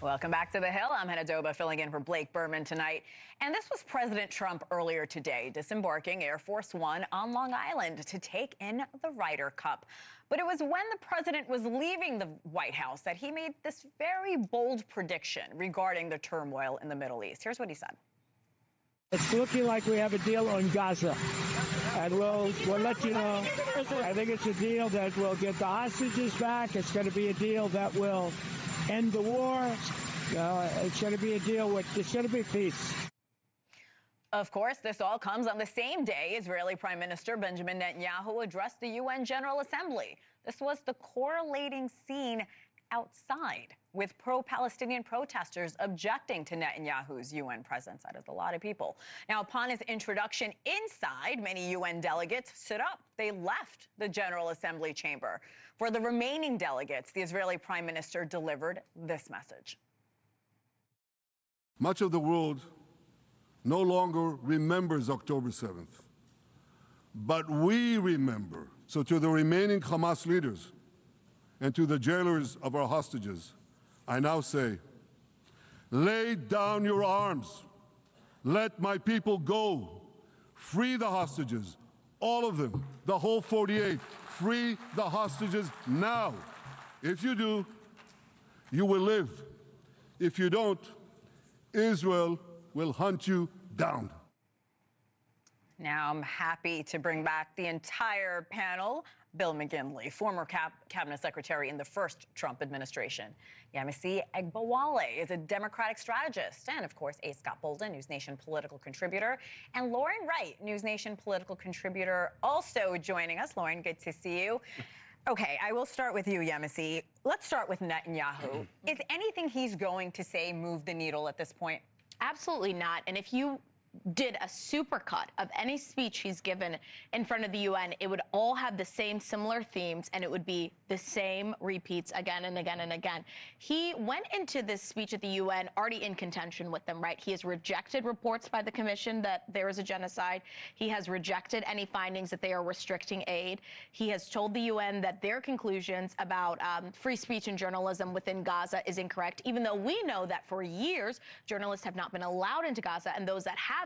Welcome back to The Hill. I'm Hannah Doba filling in for Blake Berman tonight. And this was President Trump earlier today, disembarking Air Force One on Long Island to take in the Ryder Cup. But it was when the president was leaving the White House that he made this very bold prediction regarding the turmoil in the Middle East. Here's what he said. It's looking like we have a deal on Gaza, and we'll let you know. I think it's a deal that will get the hostages back. It's going to be a deal that will end the war. It's going to be a deal it's going to be peace. Of course, this all comes on the same day Israeli Prime Minister Benjamin Netanyahu addressed the UN General Assembly. This was the correlating scene outside, with pro-Palestinian protesters objecting to Netanyahu's UN presence. That is a lot of people. Now, upon his introduction inside, many UN delegates stood up. They left the General Assembly chamber. For the remaining delegates, the Israeli Prime Minister delivered this message. Much of the world no longer remembers October 7th, but we remember. So to the remaining Hamas leaders and to the jailers of our hostages, I now say, lay down your arms. Let my people go. Free the hostages, all of them, the whole 48. Free the hostages now. If you do, you will live. If you don't, Israel will hunt you down. Now I'm happy to bring back the entire panel. Bill McGinley, former cabinet secretary in the first Trump administration. Yemisi Egbawale is a Democratic strategist. And, of course, A. Scott Bolden, NewsNation political contributor. And Lauren Wright, NewsNation political contributor, also joining us. Lauren, good to see you. Okay, I will start with you, Yemisi. Let's start with Netanyahu. Is anything he's going to say move the needle at this point? Absolutely not. And if you did a supercut of any speech he's given in front of the UN, it would all have the same similar themes, and it would be the same repeats again and again and again. He went into this speech at the UN already in contention with them, right? He has rejected reports by the Commission that there is a genocide. He has rejected any findings that they are restricting aid. He has told the UN that their conclusions about free speech and journalism within Gaza is incorrect, even though we know that for years, journalists have not been allowed into Gaza, and those that have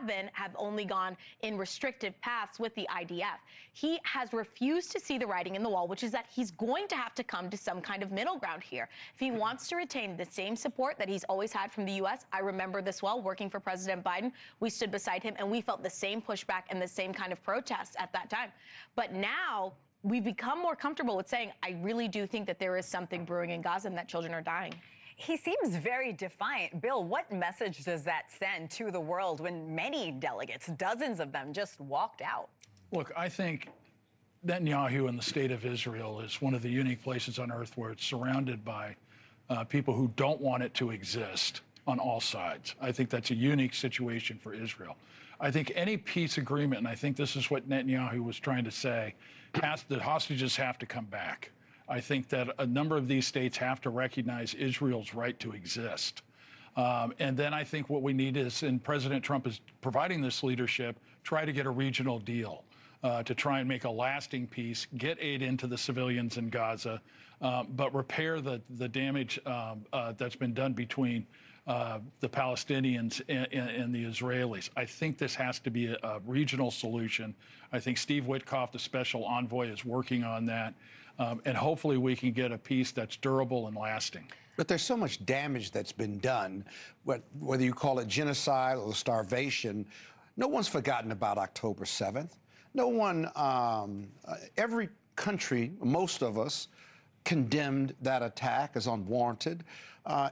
only gone in restrictive paths with the IDF. He has refused to see the writing in the wall, which is that he's going to have to come to some kind of middle ground here. If he wants to retain the same support that he's always had from the U.S., I remember this well, working for President Biden, we stood beside him and we felt the same pushback and the same kind of protests at that time. But now we've become more comfortable with saying, I really do think that there is something brewing in Gaza and that children are dying. He seems very defiant. Bill, what message does that send to the world when many delegates, dozens of them, just walked out? Look, I think Netanyahu and the state of Israel is one of the unique places on earth where it's surrounded by people who don't want it to exist on all sides. I think that's a unique situation for Israel. I think any peace agreement, and I think this is what Netanyahu was trying to say, the hostages have to come back. I think that a number of these states have to recognize Israel's right to exist. And then I think what we need is, and President Trump is providing this leadership, try to get a regional deal to try and make a lasting peace, get aid into the civilians in Gaza, but repair the damage that's been done between the Palestinians and the Israelis. I think this has to be a regional solution. I think Steve Witkoff, the special envoy, is working on that. And hopefully we can get a peace that's durable and lasting. But there's so much damage that's been done, whether you call it genocide or starvation. No one's forgotten about October 7th. No one, every country, most of us, condemned that attack as unwarranted.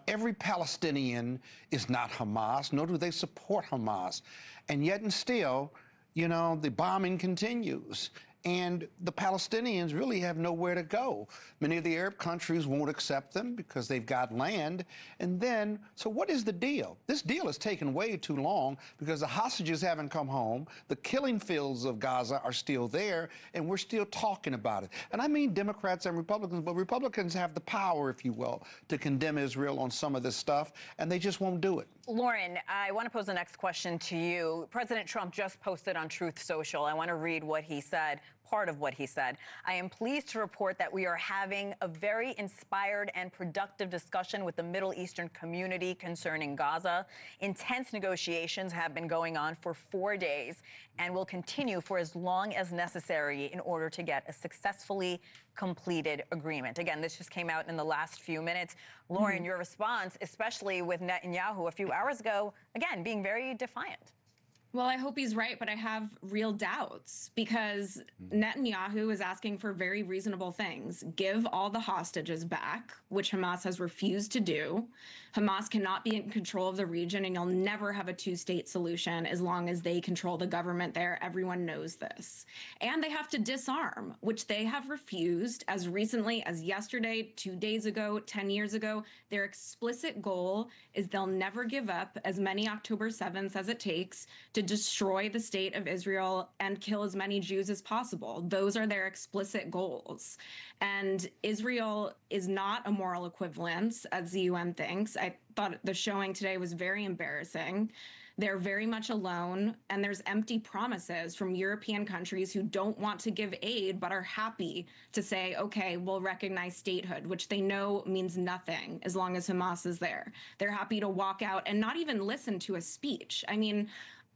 Every Palestinian is not Hamas, nor do they support Hamas. And yet and still, you know, the bombing continues. And the Palestinians really have nowhere to go. Many of the Arab countries won't accept them because they've got land. And then, so what is the deal? This deal has taken way too long because the hostages haven't come home. The killing fields of Gaza are still there, and we're still talking about it. And I mean Democrats and Republicans, but Republicans have the power, if you will, to condemn Israel on some of this stuff, and they just won't do it. Lauren, I want to pose the next question to you. President Trump just posted on Truth Social. I want to read what he said. part of what he said. I am pleased to report that we are having a very inspired and productive discussion with the Middle Eastern community concerning Gaza. Intense negotiations have been going on for 4 days and will continue for as long as necessary in order to get a successfully completed agreement. Again, this just came out in the last few minutes. Lauren, your response, especially with Netanyahu a few hours ago, again, being very defiant. Well, I hope he's right, but I have real doubts because Netanyahu is asking for very reasonable things. Give all the hostages back, which Hamas has refused to do. Hamas cannot be in control of the region, and you'll never have a two-state solution as long as they control the government there. Everyone knows this. And they have to disarm, which they have refused as recently as yesterday, 2 days ago, 10 years ago. Their explicit goal is they'll never give up as many October 7th as it takes to destroy the state of Israel and kill as many Jews as possible. Those are their explicit goals. And Israel is not a moral equivalence, as the UN thinks. I thought the showing today was very embarrassing. They're very much alone, and there's empty promises from European countries who don't want to give aid but are happy to say, okay, we'll recognize statehood, which they know means nothing as long as Hamas is there. They're happy to walk out and not even listen to a speech. I mean,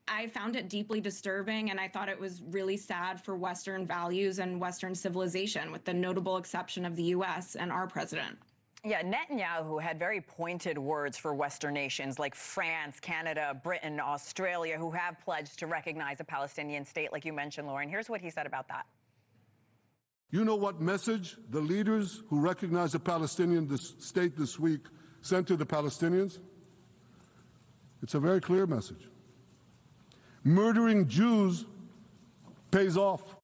I found it deeply disturbing, and I thought it was really sad for Western values and Western civilization, with the notable exception of the U.S. and our president. Yeah, Netanyahu had very pointed words for Western nations like France, Canada, Britain, Australia, who have pledged to recognize a Palestinian state, like you mentioned, Lauren. Here's what he said about that. You know what message the leaders who recognize a Palestinian state this week sent to the Palestinians? It's a very clear message. Murdering Jews pays off.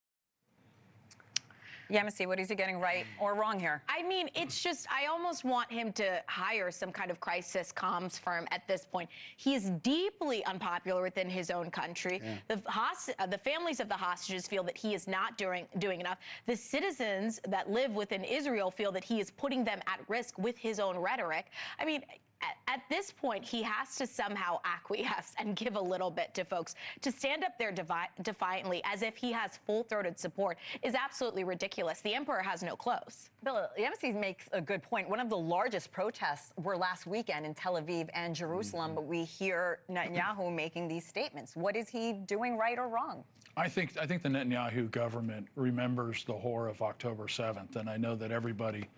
Yemisi, what is he getting right or wrong here? I mean, it's just, I almost want him to hire some kind of crisis comms firm at this point. He is deeply unpopular within his own country. Yeah. The families of the hostages feel that he is not doing enough. The citizens that live within Israel feel that he is putting them at risk with his own rhetoric. I mean, at this point, he has to somehow acquiesce and give a little bit to folks. To stand up there defiantly as if he has full-throated support is absolutely ridiculous. The emperor has no clothes. Bill, Yemisi makes a good point. One of the largest protests were last weekend in Tel Aviv and Jerusalem, but we hear Netanyahu making these statements. What is he doing right or wrong? I think the Netanyahu government remembers the horror of October 7th, and I know that everybody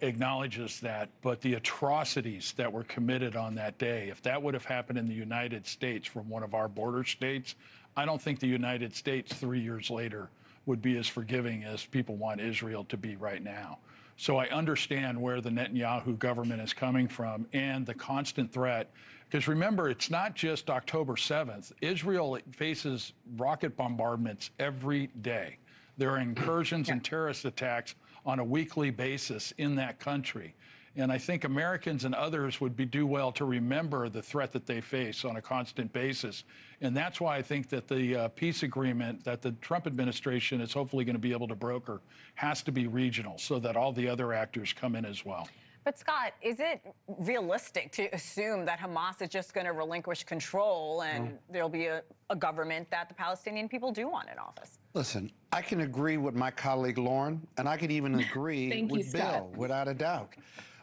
acknowledges that, but the atrocities that were committed on that day, if that would have happened in the United States from one of our border states, I don't think the United States 3 years later would be as forgiving as people want Israel to be right now. So I understand where the Netanyahu government is coming from and the constant threat. Because remember, it's not just October 7th. Israel faces rocket bombardments every day. There are incursions and terrorist attacks on a weekly basis in that country. And I think Americans and others would do well to remember the threat that they face on a constant basis. And that's why I think that the peace agreement that the Trump administration is hopefully going to be able to broker has to be regional so that all the other actors come in as well. But Scott, is it realistic to assume that Hamas is just going to relinquish control and there'll be a government that the Palestinian people do want in office? Listen, I can agree with my colleague Lauren, and I can even agree with Bill, without a doubt.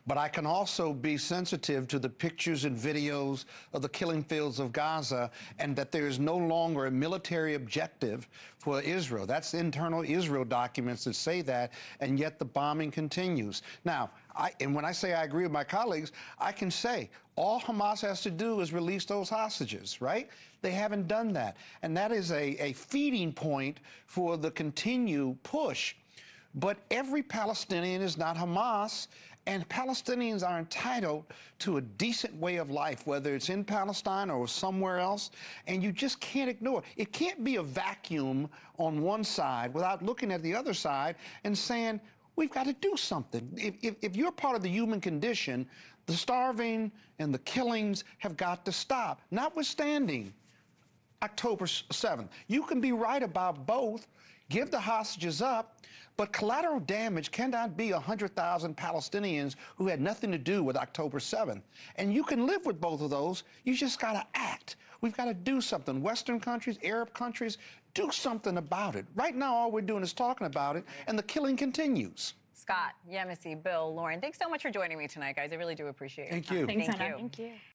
But I can also be sensitive to the pictures and videos of the killing fields of Gaza, and that there is no longer a military objective for Israel. That's internal Israel documents that say that, and yet the bombing continues. Now, and when I say I agree with my colleagues, I can say all Hamas has to do is release those hostages, right? They haven't done that. And that is a feeding point for the continued push. But every Palestinian is not Hamas. And Palestinians are entitled to a decent way of life, whether it's in Palestine or somewhere else, and you just can't ignore it. It can't be a vacuum on one side without looking at the other side and saying, we've got to do something. If you're part of the human condition, the starving and the killings have got to stop, notwithstanding October 7th. You can be right about both. Give the hostages up, but collateral damage cannot be 100,000 Palestinians who had nothing to do with October 7th. And you can live with both of those. You just got to act. We've got to do something. Western countries, Arab countries, do something about it. Right now, all we're doing is talking about it, and the killing continues. Scott, Yemisi, Bill, Lauren, thanks so much for joining me tonight, guys. I really do appreciate it. Thank you. Thanks, Thank Anna. you. Thank you.